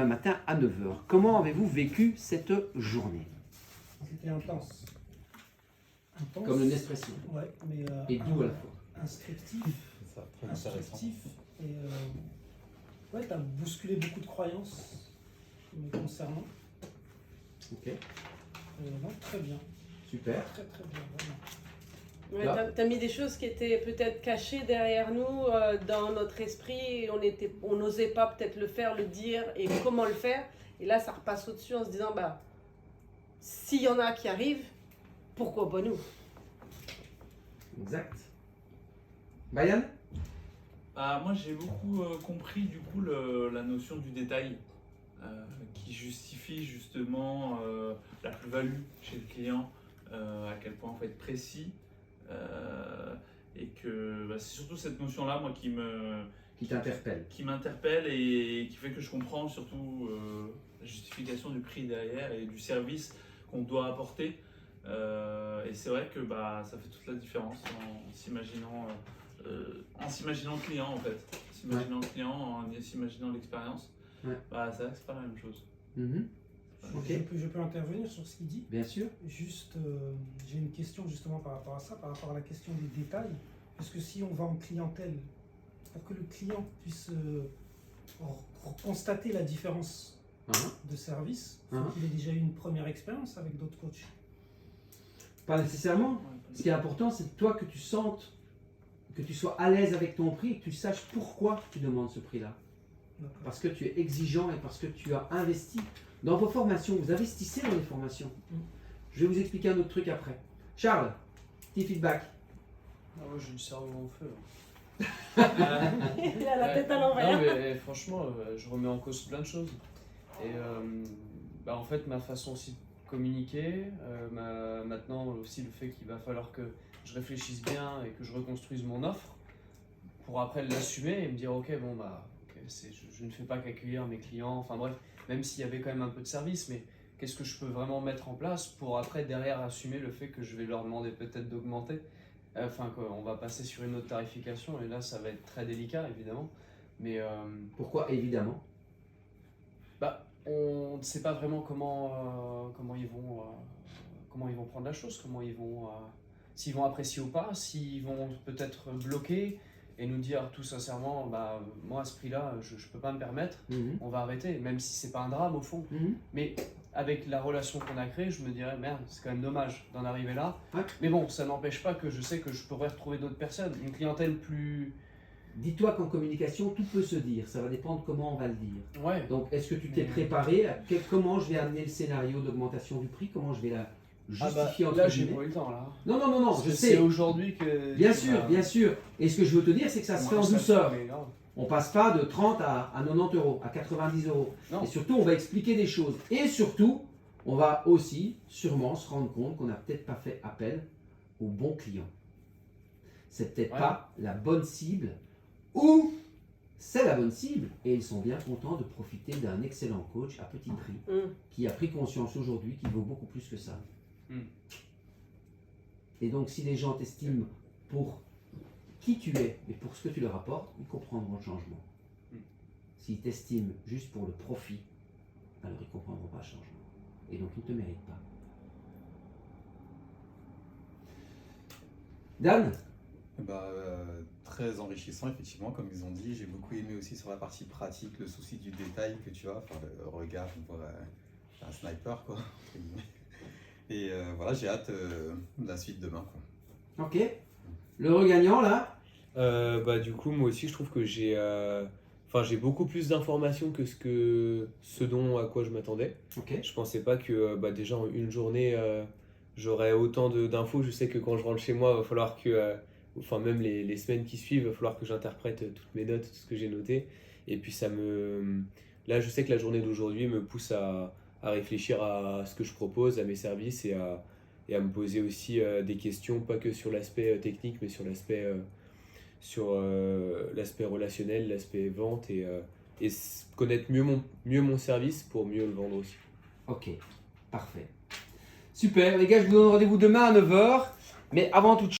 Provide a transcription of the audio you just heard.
Un matin à 9 h. Comment avez-vous vécu cette journée? C'était intense. Comme le Nespresso. Ouais, mais Et doux à la fois. instructif. C'est ça, très intéressant. Instructif. Et ouais, t'as bousculé beaucoup de croyances me concernant. Ok, Non, très bien. super. Très très bien, vraiment. Ouais, Là. t'as mis des choses qui étaient peut-être cachées derrière nous, dans notre esprit, et on n'osait pas peut-être le faire, le dire, et comment le faire. Et là, ça repasse au-dessus en se disant, bah, s'il y en a qui arrivent, pourquoi pas nous? Exact. Bayan? Moi j'ai beaucoup compris du coup la notion du détail qui justifie justement la plus-value chez le client, à quel point il faut être précis et que c'est surtout cette notion-là moi Qui t'interpelle. qui m'interpelle et qui fait que je comprends surtout la justification du prix derrière et du service qu'on doit apporter. Et c'est vrai que ça fait toute la différence en s'imaginant le client en fait, s'imaginant le client, en s'imaginant l'expérience. Ouais. C'est vrai que c'est pas la même chose. Ok, Je peux intervenir sur ce qu'il dit. bien sûr. Juste, j'ai une question justement par rapport à ça, par rapport à la question des détails. Parce que si on va en clientèle, pour que le client puisse constater la différence de service, il faut qu'il ait déjà eu une première expérience avec d'autres coachs. Pas nécessairement. Ce qui est important, c'est toi que tu sentes, que tu sois à l'aise avec ton prix et que tu saches pourquoi tu demandes ce prix-là. D'accord. Parce que tu es exigeant et parce que tu as investi dans vos formations. Vous investissez dans les formations. Je vais vous expliquer un autre truc après. Charles, petit feedback. Ah ouais, j'ai le cerveau en feu. Il a la tête à l'envers. Non, mais franchement, je remets en cause plein de choses. Et en fait, ma façon aussi de communiquer, maintenant aussi le fait qu'il va falloir que je réfléchisse bien et que je reconstruise mon offre pour après l'assumer et me dire ok, je ne fais pas qu'accueillir mes clients, enfin bref, même s'il y avait quand même un peu de service, mais qu'est-ce que je peux vraiment mettre en place pour après derrière assumer le fait que je vais leur demander peut-être d'augmenter, qu'on va passer sur une autre tarification et là ça va être très délicat évidemment, mais Pourquoi évidemment? on ne sait pas vraiment comment ils vont prendre la chose, s'ils vont apprécier ou pas, s'ils vont peut-être bloquer et nous dire tout sincèrement, moi à ce prix-là, je ne peux pas me permettre, on va arrêter, même si c'est pas un drame au fond. Mais avec la relation qu'on a créée, je me dirais, merde, c'est quand même dommage d'en arriver là. Ouais. Mais bon, ça n'empêche pas que je sais que je pourrais retrouver d'autres personnes, une clientèle plus... Dis-toi qu'en communication, tout peut se dire. Ça va dépendre comment on va le dire. Ouais. Donc, est-ce que tu t'es préparé à comment je vais amener le scénario d'augmentation du prix? Comment je vais la justifier entre là, j'ai guillemets? pas eu le temps là. Non, je sais. C'est aujourd'hui que... Bien sûr. Et ce que je veux te dire, c'est que ça se fait en douceur. On passe pas de 30 à 90 euros, à 90 euros. Non. Et surtout, on va expliquer des choses. Et surtout, on va aussi sûrement se rendre compte qu'on n'a peut-être pas fait appel aux bons clients. C'est peut-être pas la bonne cible, ou c'est la bonne cible. Et ils sont bien contents de profiter d'un excellent coach à petit prix, qui a pris conscience aujourd'hui qu'il vaut beaucoup plus que ça. Et donc, si les gens t'estiment pour qui tu es et pour ce que tu leur apportes, ils comprendront le changement. S'ils t'estiment juste pour le profit, alors ils ne comprendront pas le changement. Et donc, ils ne te méritent pas. Dan? Très enrichissant, effectivement, comme ils ont dit. J'ai beaucoup aimé aussi sur la partie pratique le souci du détail que tu as, le regard, on voit un sniper, quoi. Et voilà, j'ai hâte de la suite demain, quoi. Ok. Le regagnant, là? Du coup, moi aussi, je trouve que j'ai beaucoup plus d'informations que ce à quoi je m'attendais. Ok. Je pensais pas que déjà en une journée, j'aurais autant d'infos. Je sais que quand je rentre chez moi, il va falloir que, même les semaines qui suivent, il va falloir que j'interprète toutes mes notes, tout ce que j'ai noté. Et puis là, je sais que la journée d'aujourd'hui me pousse à réfléchir à ce que je propose, à mes services et à me poser aussi des questions, pas que sur l'aspect technique, mais sur l'aspect relationnel, l'aspect vente et connaître mieux mon service pour mieux le vendre aussi. Ok, parfait. Super, les gars, je vous donne rendez-vous demain à 9 h. Mais avant toute chose,